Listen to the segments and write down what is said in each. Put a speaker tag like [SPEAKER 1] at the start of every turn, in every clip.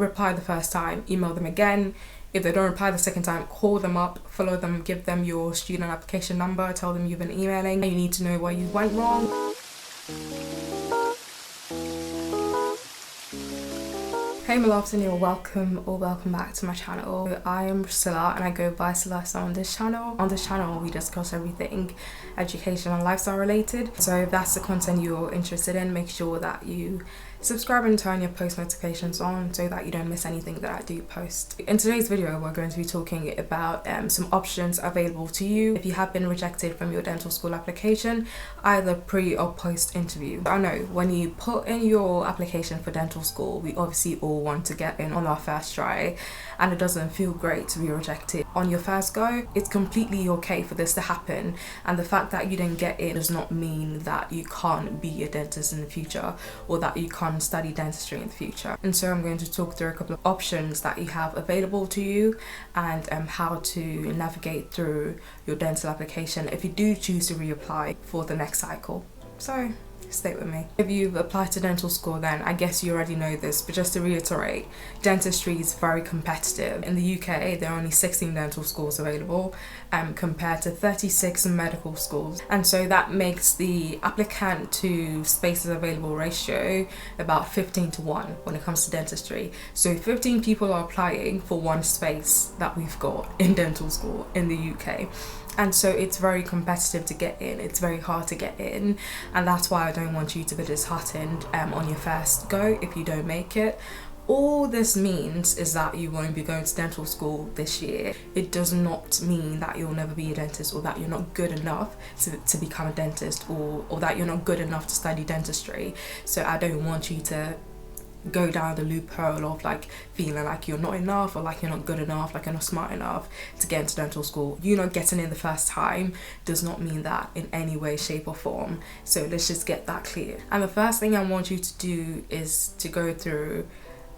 [SPEAKER 1] reply the first time, email them again. If they don't reply the second time, call them up, follow them, give them your student application number, tell them you've been emailing. You need to know where you went wrong. Hey my loves, and you're welcome or welcome back to my channel. I am Priscilla and I go by Celeste on this channel. On this channel we discuss everything education and lifestyle related. So if that's the content you're interested in, make sure that you subscribe and turn your post notifications on so that you don't miss anything that I do post. In today's video we're going to be talking about some options available to you if you have been rejected from your dental school application, either pre or post interview. I know when you put in your application for dental school, we obviously all want to get in on our first try, and it doesn't feel great to be rejected on your first go. It's completely okay for this to happen, and the fact that you didn't get in does not mean that you can't be a dentist in the future or that you can't study dentistry in the future. And so I'm going to talk through a couple of options that you have available to you and how to navigate through your dental application if you do choose to reapply for the next cycle. So stay with me. If you've applied to dental school, then I guess you already know this, but just to reiterate, dentistry is very competitive. In the UK there are only 16 dental schools available compared to 36 medical schools, and so that makes the applicant to spaces available ratio about 15:1 when it comes to dentistry. So 15 people are applying for one space that we've got in dental school in the UK. And so it's very competitive to get in, it's very hard to get in, and that's why I don't want you to be disheartened on your first go if you don't make it. All this means is that you won't be going to dental school this year. It does not mean that you'll never be a dentist or that you're not good enough to become a dentist or that you're not good enough to study dentistry. So I don't want you to go down the loophole of like feeling like you're not enough or like you're not good enough, like you're not smart enough to get into dental school. You not getting in the first time does not mean that in any way, shape or form. So let's just get that clear. And the first thing I want you to do is to go through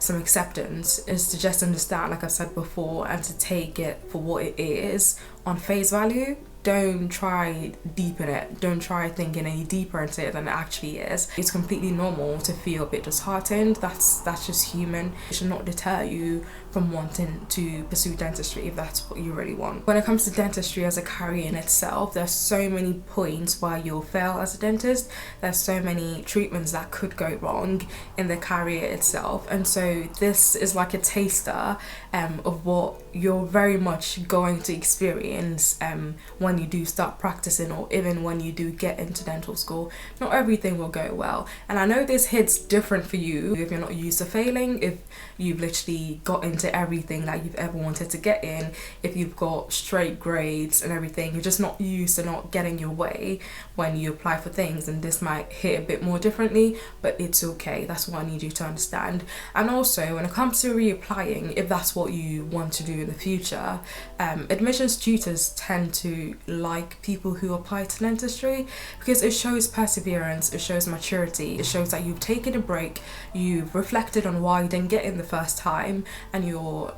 [SPEAKER 1] some acceptance, is to just understand, like I've said before, and to take it for what it is on face value. Don't try deepen it. Don't try thinking any deeper into it than it actually is. It's completely normal to feel a bit disheartened. That's just human. It should not deter you from wanting to pursue dentistry if that's what you really want. When it comes to dentistry as a career in itself, there's so many points where you'll fail as a dentist. There's so many treatments that could go wrong in the career itself, and so this is like a taster of what you're very much going to experience when you do start practicing, or even when you do get into dental school. Not everything will go well, and I know this hits different for you if you're not used to failing, if you've literally got into everything that you've ever wanted to get in, if you've got straight grades and everything. You're just not used to not getting your way when you apply for things, and this might hit a bit more differently, but it's okay. That's what I need you to understand. And also when it comes to reapplying, if that's what you want to do in the future, admissions tutors tend to like people who apply to dentistry because it shows perseverance, it shows maturity, it shows that you've taken a break, you've reflected on why you didn't get in the first time, and you're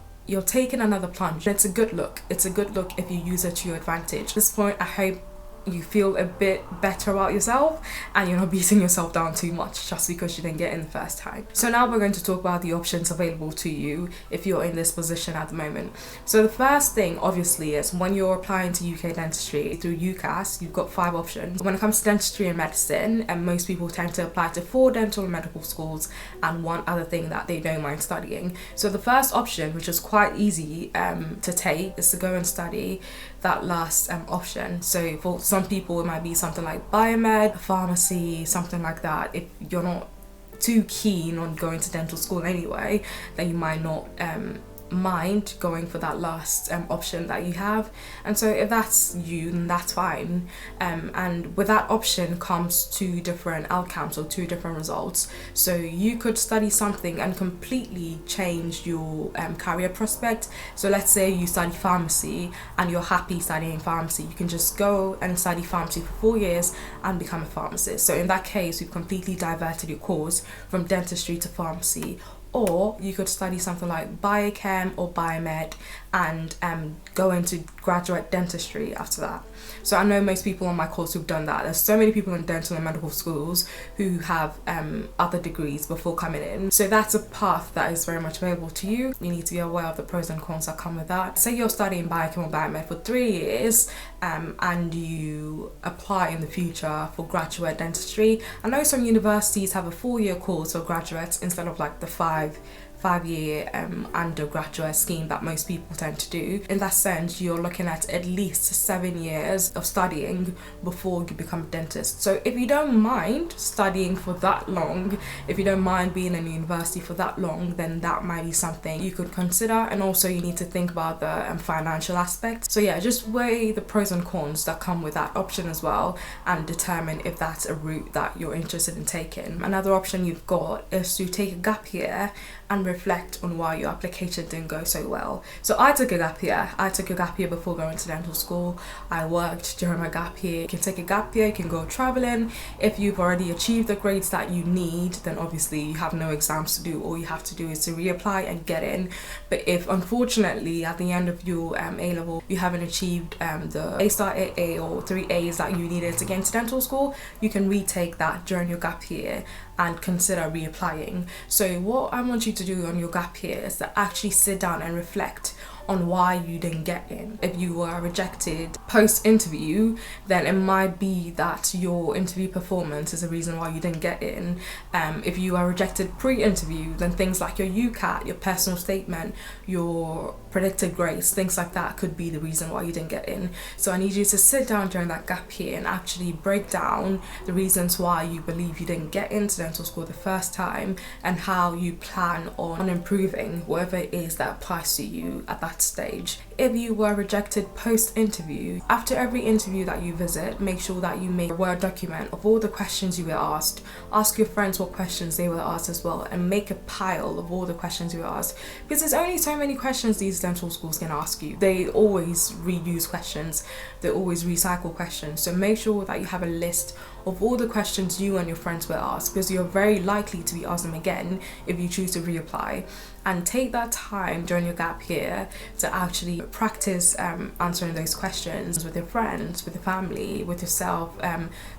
[SPEAKER 1] taking another plunge. It's a good look. It's a good look if you use it to your advantage. At this point, I hope you feel a bit better about yourself and you're not beating yourself down too much just because you didn't get in the first time. So now we're going to talk about the options available to you if you're in this position at the moment. So the first thing obviously is when you're applying to UK dentistry through UCAS, you've got 5 options. When it comes to dentistry and medicine, and most people tend to apply to 4 dental and medical schools and 1 other thing that they don't mind studying. So the first option, which is quite easy to take, is to go and study that last option. So for some people it might be something like biomed, pharmacy, something like that. If you're not too keen on going to dental school anyway, then you might not mind going for that last option that you have. And so if that's you, then that's fine. And with that option comes 2 different outcomes or 2 different results. So you could study something and completely change your career prospect. So let's say you study pharmacy and you're happy studying pharmacy. You can just go and study pharmacy for 4 years and become a pharmacist. So in that case, you've completely diverted your course from dentistry to pharmacy. Or you could study something like biochem or biomed and go into graduate dentistry after that. So I know most people on my course who've done that. There's so many people in dental and medical schools who have other degrees before coming in. So that's a path that is very much available to you. You need to be aware of the pros and cons that come with that. Say you're studying biochem or biomed for 3 years and you apply in the future for graduate dentistry. I know some universities have a 4-year course for graduates instead of like the five-year undergraduate scheme that most people tend to do. In that sense, you're looking at least 7 years of studying before you become a dentist. So if you don't mind studying for that long, if you don't mind being in university for that long, then that might be something you could consider. And also you need to think about the financial aspect. So yeah, just weigh the pros and cons that come with that option as well and determine if that's a route that you're interested in taking. Another option you've got is to take a gap year and reflect on why your application didn't go so well. So I took a gap year. I took a gap year before going to dental school. I worked during my gap year. You can take a gap year, you can go traveling. If you've already achieved the grades that you need, then obviously you have no exams to do. All you have to do is to reapply and get in. But if unfortunately at the end of your A-level you haven't achieved the A-star AA or 3 A's that you needed to get into dental school, you can retake that during your gap year and consider reapplying. So what I want you to do on your gap year is to actually sit down and reflect on why you didn't get in. If you were rejected post-interview, then it might be that your interview performance is the reason why you didn't get in. If you are rejected pre-interview, then things like your UCAT, your personal statement, your predicted grades, things like that could be the reason why you didn't get in. So I need you to sit down during that gap year and actually break down the reasons why you believe you didn't get into dental school the first time and how you plan on improving whatever it is that applies to you at that stage. If you were rejected post-interview, after every interview that you visit, make sure that you make a Word document of all the questions you were asked. Ask your friends what questions they were asked as well, and make a pile of all the questions you were asked, because there's only so many questions these dental schools can ask you. They always reuse questions, they always recycle questions. So make sure that you have a list of all the questions you and your friends were asked, because you're very likely to be asked them again if you choose to reapply. And take that time during your gap year to actually practice answering those questions with your friends, with your family, with yourself,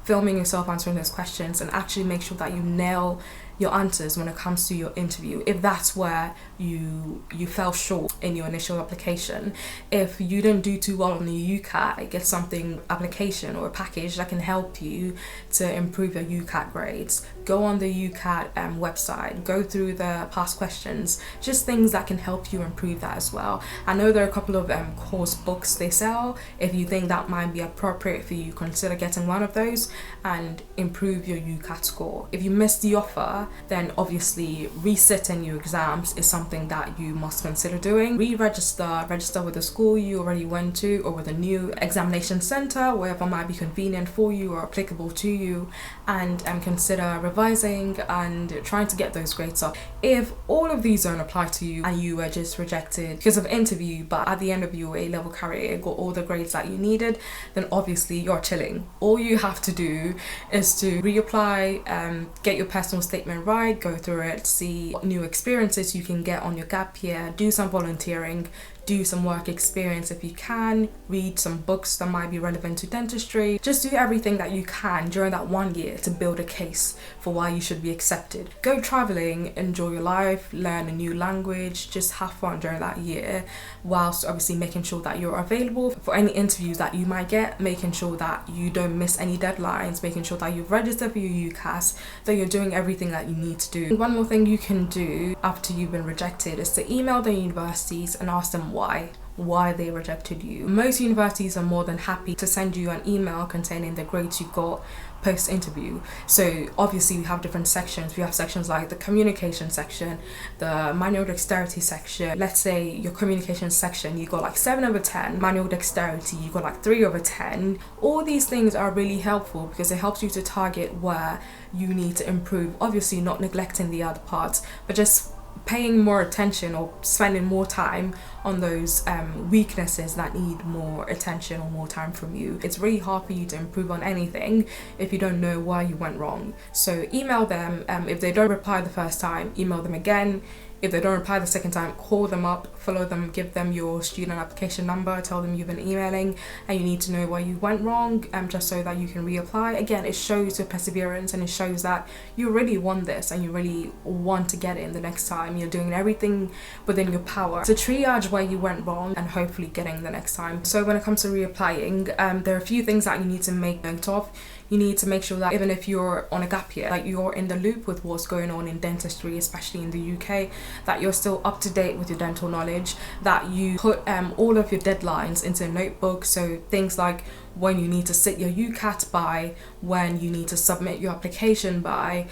[SPEAKER 1] filming yourself answering those questions, and actually make sure that you nail your answers when it comes to your interview, if that's where you fell short in your initial application. If you didn't do too well on the UCAT, get something application or a package that can help you to improve your UCAT grades. Go on the UCAT website, go through the past questions, just things that can help you improve that as well. I know there are a couple of course books they sell. If you think that might be appropriate for you, consider getting one of those and improve your UCAT score. If you missed the offer, then obviously resetting your exams is something that you must consider doing. Register with the school you already went to or with a new examination center, wherever might be convenient for you or applicable to you, and consider revising and trying to get those grades up. If all of these don't apply to you and you were just rejected because of interview, but at the end of your A-level career got all the grades that you needed, then obviously you're chilling. All you have to do is to reapply, get your personal statement right, go through it, see what new experiences you can get on your gap year, do some volunteering, do some work experience if you can, read some books that might be relevant to dentistry. Just do everything that you can during that 1 year to build a case for why you should be accepted. Go traveling, enjoy your life, learn a new language, just have fun during that year, whilst obviously making sure that you're available for any interviews that you might get, making sure that you don't miss any deadlines, making sure that you've registered for your UCAS, that you're doing everything that you need to do. And one more thing you can do after you've been rejected is to email the universities and ask them why they rejected you. Most universities are more than happy to send you an email containing the grades you got post-interview. So obviously we have different sections. We have sections like the communication section, the manual dexterity section. Let's say your communication section you got like 7/10, manual dexterity you got like 3/10. All these things are really helpful because it helps you to target where you need to improve, obviously not neglecting the other parts, but just paying more attention or spending more time on those weaknesses that need more attention or more time from you. It's really hard for you to improve on anything if you don't know why you went wrong. So email them. If they don't reply the first time, email them again. If they don't reply the second time, call them up, follow them, give them your student application number, tell them you've been emailing and you need to know where you went wrong, just so that you can reapply. Again, it shows your perseverance and it shows that you really want this and you really want to get it in the next time. You're doing everything within your power to triage where you went wrong and hopefully getting the next time. So when it comes to reapplying, there are a few things that you need to make note of. You need to make sure that even if you're on a gap year, like you're in the loop with what's going on in dentistry, especially in the UK, that you're still up to date with your dental knowledge, that you put all of your deadlines into a notebook. So things like when you need to sit your UCAT by, when you need to submit your application by,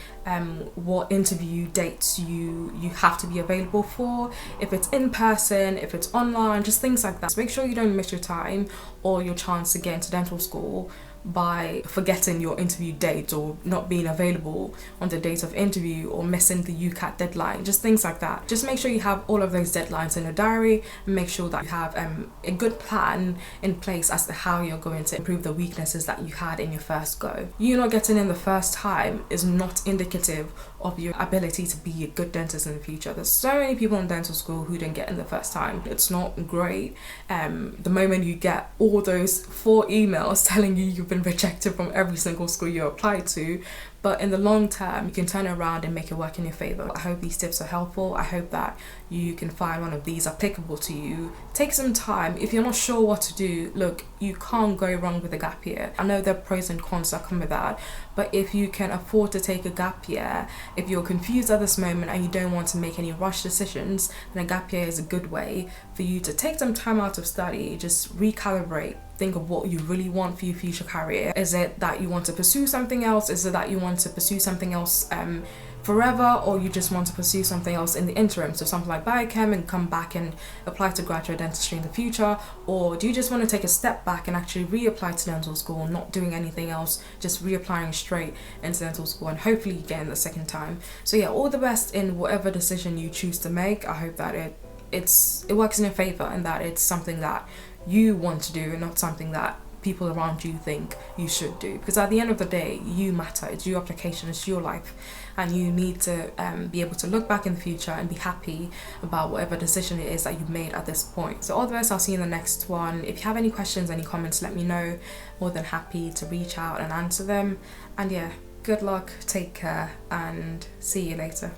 [SPEAKER 1] what interview dates you have to be available for, if it's in person, if it's online, just things like that. So make sure you don't miss your time or your chance to get into dental school by forgetting your interview date or not being available on the date of interview or missing the UCAT deadline, just things like that. Just make sure you have all of those deadlines in your diary and make sure that you have a good plan in place as to how you're going to improve the weaknesses that you had in your first go. You not getting in the first time is not indicative of your ability to be a good dentist in the future. There's so many people in dental school who didn't get in the first time. It's not great. The moment you get all those 4 emails telling you you've been rejected from every single school you applied to, but in the long term, you can turn it around and make it work in your favor. I hope these tips are helpful. I hope that you can find one of these applicable to you. Take some time. If you're not sure what to do, look, you can't go wrong with a gap year. I know there are pros and cons that come with that, but if you can afford to take a gap year, if you're confused at this moment and you don't want to make any rush decisions, then a gap year is a good way for you to take some time out of study, just recalibrate, think of what you really want for your future career. Is it that you want to pursue something else? Is it that you want to pursue something else forever, or you just want to pursue something else in the interim, so something like biochem and come back and apply to graduate dentistry in the future? Or do you just want to take a step back and actually reapply to dental school, not doing anything else, just reapplying straight into dental school and hopefully you get in the second time? So yeah, all the best in whatever decision you choose to make. I hope that it works in your favor and that it's something that you want to do and not something that people around you think you should do, because at the end of the day, you matter. It's your application, it's your life, and you need to be able to look back in the future and be happy about whatever decision it is that you've made at this point. So all the best. I'll see you in the next one. If you have any questions, any comments, let me know. More than happy to reach out and answer them. And yeah, good luck, take care, and see you later.